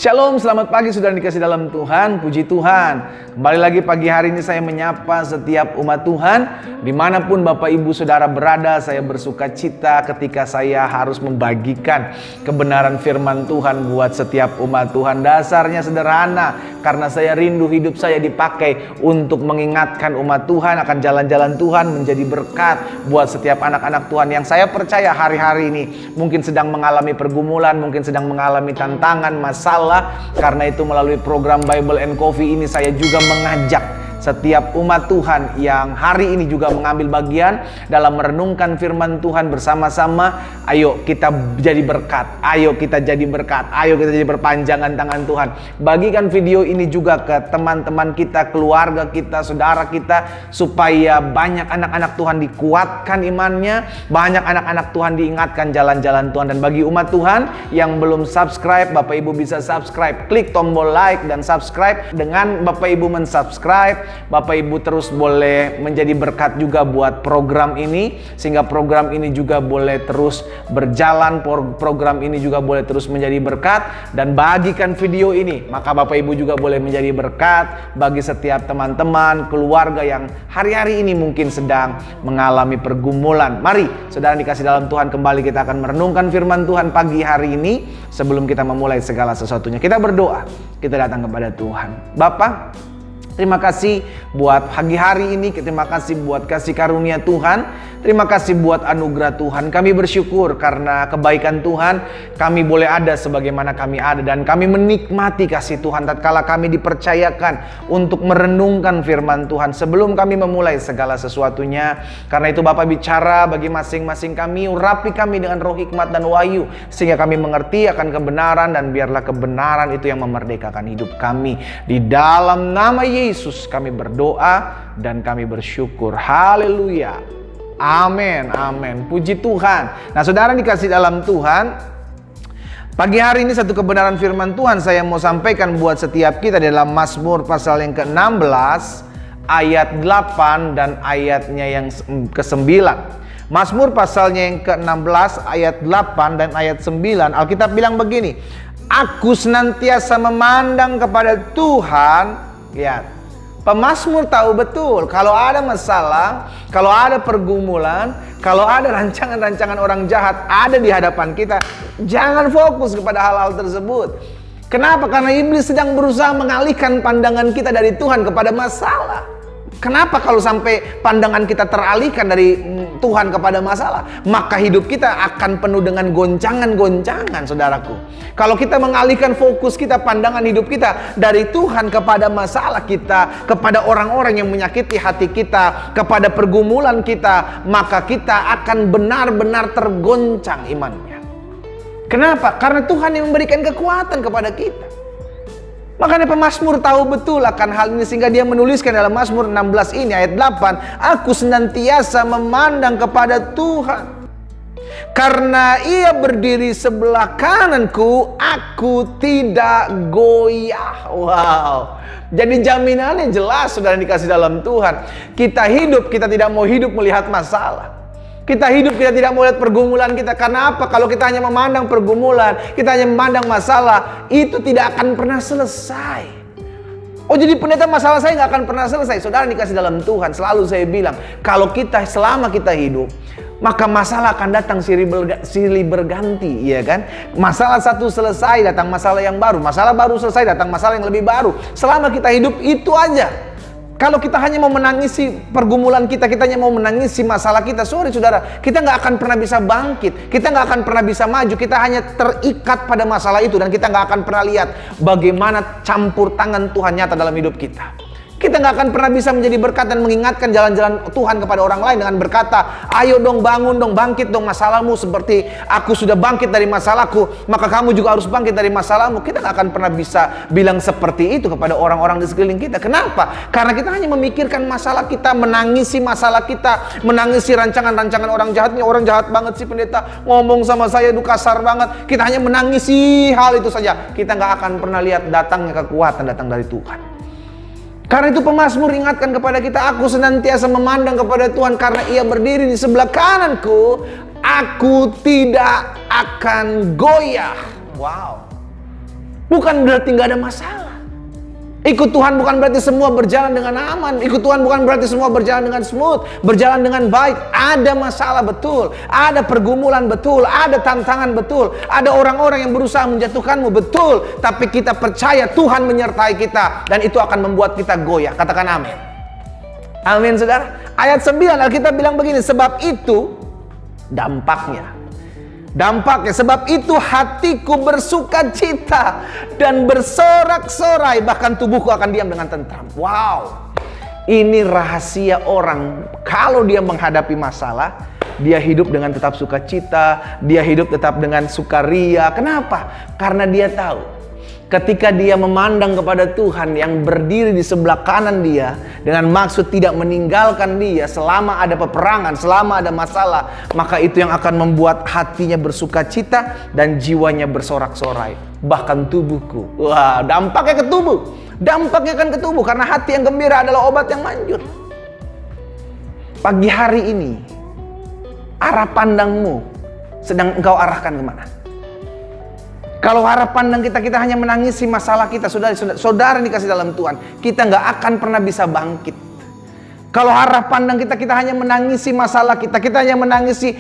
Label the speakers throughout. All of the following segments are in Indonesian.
Speaker 1: Shalom, selamat pagi saudara dikasih dalam Tuhan, puji Tuhan. Kembali lagi pagi hari ini saya menyapa setiap umat Tuhan. Dimanapun Bapak Ibu Saudara berada, saya bersuka cita ketika saya harus membagikan kebenaran firman Tuhan buat setiap umat Tuhan. Dasarnya sederhana, karena saya rindu hidup saya dipakai untuk mengingatkan umat Tuhan akan jalan-jalan Tuhan, menjadi berkat buat setiap anak-anak Tuhan yang saya percaya hari-hari ini mungkin sedang mengalami pergumulan, mungkin sedang mengalami tantangan, masalah. Karena itu melalui program Bible and Coffee ini saya juga mengajak setiap umat Tuhan yang hari ini juga mengambil bagian dalam merenungkan firman Tuhan bersama-sama. Ayo kita jadi berkat, ayo kita jadi berkat, ayo kita jadi perpanjangan tangan Tuhan. Bagikan video ini juga ke teman-teman kita, keluarga kita, saudara kita, supaya banyak anak-anak Tuhan dikuatkan imannya, banyak anak-anak Tuhan diingatkan jalan-jalan Tuhan. Dan bagi umat Tuhan yang belum subscribe, Bapak Ibu bisa subscribe, klik tombol like dan subscribe. Dengan Bapak Ibu mensubscribe, Bapak Ibu terus boleh menjadi berkat juga buat program ini, sehingga program ini juga boleh terus berjalan, program ini juga boleh terus menjadi berkat. Dan bagikan video ini, maka Bapak Ibu juga boleh menjadi berkat bagi setiap teman-teman, keluarga yang hari-hari ini mungkin sedang mengalami pergumulan. Mari saudara dikasih dalam Tuhan, kembali kita akan merenungkan firman Tuhan pagi hari ini. Sebelum kita memulai segala sesuatunya, kita berdoa, kita datang kepada Tuhan. Bapa, terima kasih buat pagi hari ini, terima kasih buat kasih karunia Tuhan, terima kasih buat anugerah Tuhan. Kami bersyukur karena kebaikan Tuhan, kami boleh ada sebagaimana kami ada, dan kami menikmati kasih Tuhan tatkala kami dipercayakan untuk merenungkan firman Tuhan sebelum kami memulai segala sesuatunya. Karena itu Bapak bicara bagi masing-masing kami, urapi kami dengan roh hikmat dan wahyu, sehingga kami mengerti akan kebenaran, dan biarlah kebenaran itu yang memerdekakan hidup kami. Di dalam nama Yesus kami berdoa dan kami bersyukur. Haleluya. Amin, amin. Puji Tuhan. Nah, saudara dikasih dalam Tuhan, pagi hari ini satu kebenaran firman Tuhan saya mau sampaikan buat setiap kita dalam Mazmur pasal yang ke-16 ayat 8 dan ayatnya yang ke-9. Mazmur pasalnya yang ke-16 ayat 8 dan ayat 9. Alkitab bilang begini, aku senantiasa memandang kepada Tuhan. Lihat, pemazmur tahu betul kalau ada masalah, kalau ada pergumulan, kalau ada rancangan-rancangan orang jahat ada di hadapan kita, jangan fokus kepada hal-hal tersebut. Kenapa? Karena iblis sedang berusaha mengalihkan pandangan kita dari Tuhan kepada masalah. Kenapa kalau sampai pandangan kita teralihkan dari Tuhan kepada masalah? Maka hidup kita akan penuh dengan goncangan-goncangan, saudaraku. Kalau kita mengalihkan fokus kita, pandangan hidup kita dari Tuhan kepada masalah kita, kepada orang-orang yang menyakiti hati kita, kepada pergumulan kita, maka kita akan benar-benar tergoncang imannya. Kenapa? Karena Tuhan yang memberikan kekuatan kepada kita. Makanya pemazmur tahu betul akan hal ini, sehingga dia menuliskan dalam Mazmur 16 ini ayat 8, aku senantiasa memandang kepada Tuhan, karena ia berdiri sebelah kananku, aku tidak goyah. Wow. Jadi jaminannya jelas, saudara dikasih dalam Tuhan. Kita hidup, kita tidak mau hidup melihat masalah. Kita hidup, kita tidak mau lihat pergumulan kita. Karena apa? Kalau kita hanya memandang pergumulan, kita hanya memandang masalah, itu tidak akan pernah selesai. Oh, jadi pendeta, masalah saya nggak akan pernah selesai. Saudara dikasih dalam Tuhan, selalu saya bilang, kalau kita selama kita hidup, maka masalah akan datang silih berganti, ya kan? Masalah satu selesai, datang masalah yang baru. Masalah baru selesai, datang masalah yang lebih baru. Selama kita hidup itu aja. Kalau kita hanya mau menangisi pergumulan kita, kita hanya mau menangisi masalah kita, sorry saudara, kita nggak akan pernah bisa bangkit, kita nggak akan pernah bisa maju, kita hanya terikat pada masalah itu, dan kita nggak akan pernah lihat bagaimana campur tangan Tuhan nyata dalam hidup kita. Kita nggak akan pernah bisa menjadi berkat dan mengingatkan jalan-jalan Tuhan kepada orang lain dengan berkata, ayo dong, bangun dong, bangkit dong masalahmu, seperti aku sudah bangkit dari masalahku, maka kamu juga harus bangkit dari masalahmu. Kita nggak akan pernah bisa bilang seperti itu kepada orang-orang di sekeliling kita. Kenapa? Karena kita hanya memikirkan masalah kita, menangisi masalah kita, menangisi rancangan-rancangan orang jahatnya. Orang jahat banget sih pendeta, ngomong sama saya itu kasar banget. Kita hanya menangisi hal itu saja. Kita nggak akan pernah lihat datangnya kekuatan datang dari Tuhan. Karena itu pemazmur ingatkan kepada kita, aku senantiasa memandang kepada Tuhan karena ia berdiri di sebelah kananku, aku tidak akan goyah. Wow. Bukan berarti nggak ada masalah. Ikut Tuhan bukan berarti semua berjalan dengan aman. Ikut Tuhan bukan berarti semua berjalan dengan smooth, berjalan dengan baik. Ada masalah betul, ada pergumulan betul, ada tantangan betul, ada orang-orang yang berusaha menjatuhkanmu betul. Tapi kita percaya Tuhan menyertai kita, dan itu akan membuat kita goyah. Katakan amin. Amin, saudara. Ayat 9 Alkitab bilang begini, sebab itu dampaknya, sebab itu hatiku bersuka cita dan bersorak-sorai, bahkan tubuhku akan diam dengan tentram. Wow, ini rahasia orang kalau dia menghadapi masalah, dia hidup dengan tetap sukacita, dia hidup tetap dengan sukaria. Kenapa? Karena dia tahu ketika dia memandang kepada Tuhan yang berdiri di sebelah kanan dia dengan maksud tidak meninggalkan dia selama ada peperangan, selama ada masalah, maka itu yang akan membuat hatinya bersukacita dan jiwanya bersorak-sorai, bahkan tubuhku. Wah, dampaknya ke tubuh. Dampaknya kan ke tubuh, karena hati yang gembira adalah obat yang manjur. Pagi hari ini, arah pandangmu sedang engkau arahkan kemana? Kalau arah pandang kita hanya menangisi masalah kita, saudara dikasih dalam Tuhan, kita nggak akan pernah bisa bangkit. Kalau arah pandang kita hanya menangisi masalah kita hanya menangisi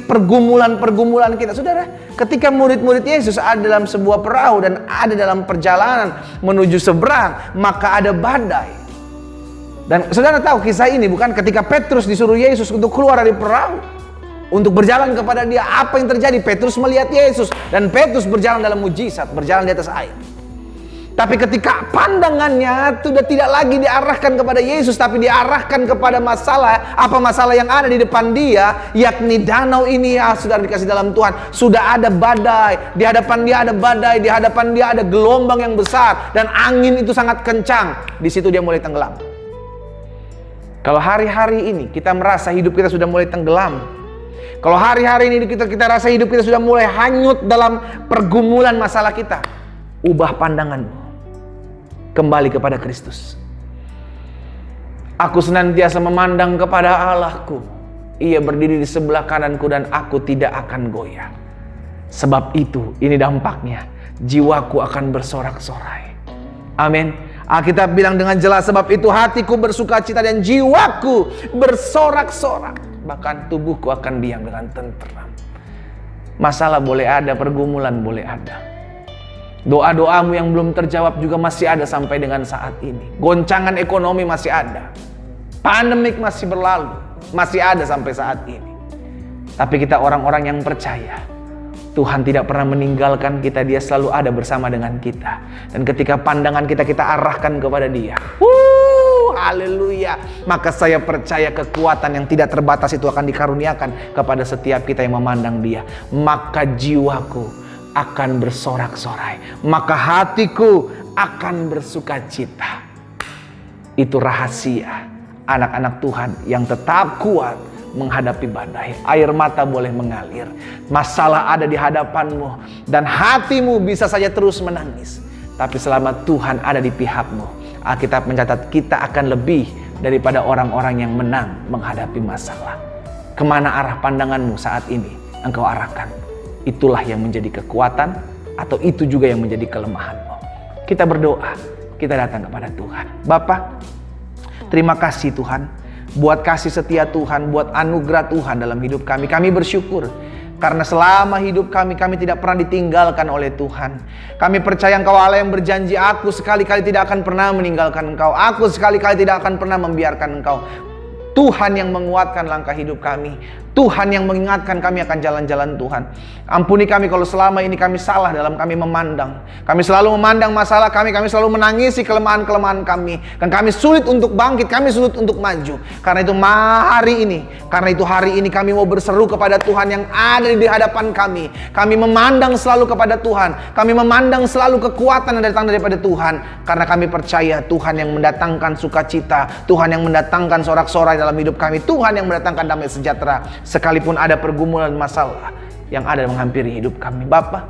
Speaker 1: pergumulan kita. Saudara, ketika murid-murid Yesus ada dalam sebuah perahu dan ada dalam perjalanan menuju seberang, maka ada badai. Dan saudara tahu kisah ini bukan? Ketika Petrus disuruh Yesus untuk keluar dari perahu, untuk berjalan kepada dia, apa yang terjadi? Petrus melihat Yesus dan Petrus berjalan dalam mujizat, berjalan di atas air. Tapi ketika pandangannya sudah tidak lagi diarahkan kepada Yesus, tapi diarahkan kepada masalah, apa masalah yang ada di depan dia, yakni danau ini, ya saudara dikasih dalam Tuhan, sudah ada badai, di hadapan dia ada badai, di hadapan dia ada gelombang yang besar, dan angin itu sangat kencang. Di situ dia mulai tenggelam. Kalau hari-hari ini kita merasa hidup kita sudah mulai tenggelam, kalau hari-hari ini kita rasa hidup kita sudah mulai hanyut dalam pergumulan masalah kita, ubah pandanganmu, kembali kepada Kristus. Aku senantiasa memandang kepada Allahku, Ia berdiri di sebelah kananku dan aku tidak akan goyah. Sebab itu, ini dampaknya, jiwaku akan bersorak-sorai. Amin. Alkitab bilang dengan jelas, sebab itu hatiku bersukacita dan jiwaku bersorak-sorak, bahkan tubuhku akan diam dengan tenteram. Masalah boleh ada, pergumulan boleh ada, doa-doamu yang belum terjawab juga masih ada sampai dengan saat ini. Goncangan ekonomi masih ada, pandemik masih berlalu, masih ada sampai saat ini. Tapi kita orang-orang yang percaya Tuhan tidak pernah meninggalkan kita, Dia selalu ada bersama dengan kita. Dan ketika pandangan kita arahkan kepada Dia, haleluya, maka saya percaya kekuatan yang tidak terbatas itu akan dikaruniakan kepada setiap kita yang memandang Dia. Maka jiwaku akan bersorak-sorai, maka hatiku akan bersukacita. Itu rahasia anak-anak Tuhan yang tetap kuat menghadapi badai. Air mata boleh mengalir, masalah ada di hadapanmu, dan hatimu bisa saja terus menangis. Tapi selama Tuhan ada di pihakmu, Alkitab mencatat kita akan lebih daripada orang-orang yang menang menghadapi masalah. Kemana arah pandanganmu saat ini engkau arahkan? Itulah yang menjadi kekuatan, atau itu juga yang menjadi kelemahanmu. Kita berdoa, kita datang kepada Tuhan. Bapa, terima kasih Tuhan, buat kasih setia Tuhan, buat anugerah Tuhan dalam hidup kami. Kami bersyukur karena selama hidup kami tidak pernah ditinggalkan oleh Tuhan. Kami percaya Engkau Allah yang berjanji, aku sekali-kali tidak akan pernah meninggalkan Engkau, aku sekali-kali tidak akan pernah membiarkan Engkau. Tuhan yang menguatkan langkah hidup kami, Tuhan yang mengingatkan kami akan jalan-jalan Tuhan. Ampuni kami kalau selama ini kami salah dalam kami memandang. Kami selalu memandang masalah kami selalu menangisi kelemahan-kelemahan kami. Dan kami sulit untuk bangkit, kami sulit untuk maju. Karena itu hari ini kami mau berseru kepada Tuhan yang ada di hadapan kami. Kami memandang selalu kepada Tuhan. Kami memandang selalu kekuatan yang datang daripada Tuhan. Karena kami percaya Tuhan yang mendatangkan sukacita, Tuhan yang mendatangkan sorak-sorai dalam hidup kami, Tuhan yang mendatangkan damai sejahtera sekalipun ada pergumulan masalah yang ada menghampiri hidup kami. Bapa,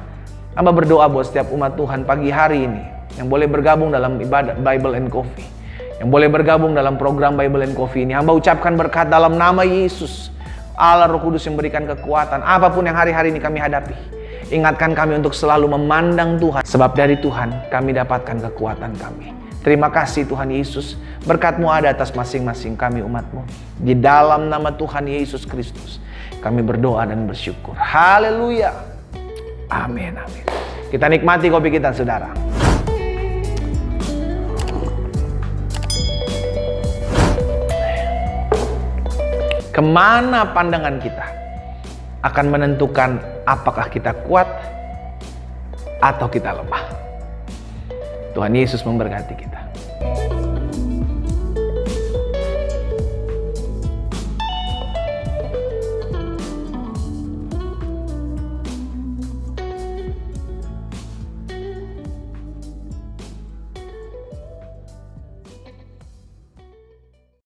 Speaker 1: hamba berdoa buat setiap umat Tuhan pagi hari ini yang boleh bergabung dalam ibadat Bible and Coffee, yang boleh bergabung dalam program Bible and Coffee ini. Hamba ucapkan berkat dalam nama Yesus, Allah Roh Kudus yang berikan kekuatan apapun yang hari-hari ini kami hadapi. Ingatkan kami untuk selalu memandang Tuhan, sebab dari Tuhan kami dapatkan kekuatan kami. Terima kasih Tuhan Yesus, berkat-Mu ada atas masing-masing kami umat-Mu. Di dalam nama Tuhan Yesus Kristus, kami berdoa dan bersyukur. Haleluya. Amin, amin. Kita nikmati kopi kita, saudara. Kemana pandangan kita akan menentukan apakah kita kuat atau kita lemah. Tuhan Yesus memberkati kita.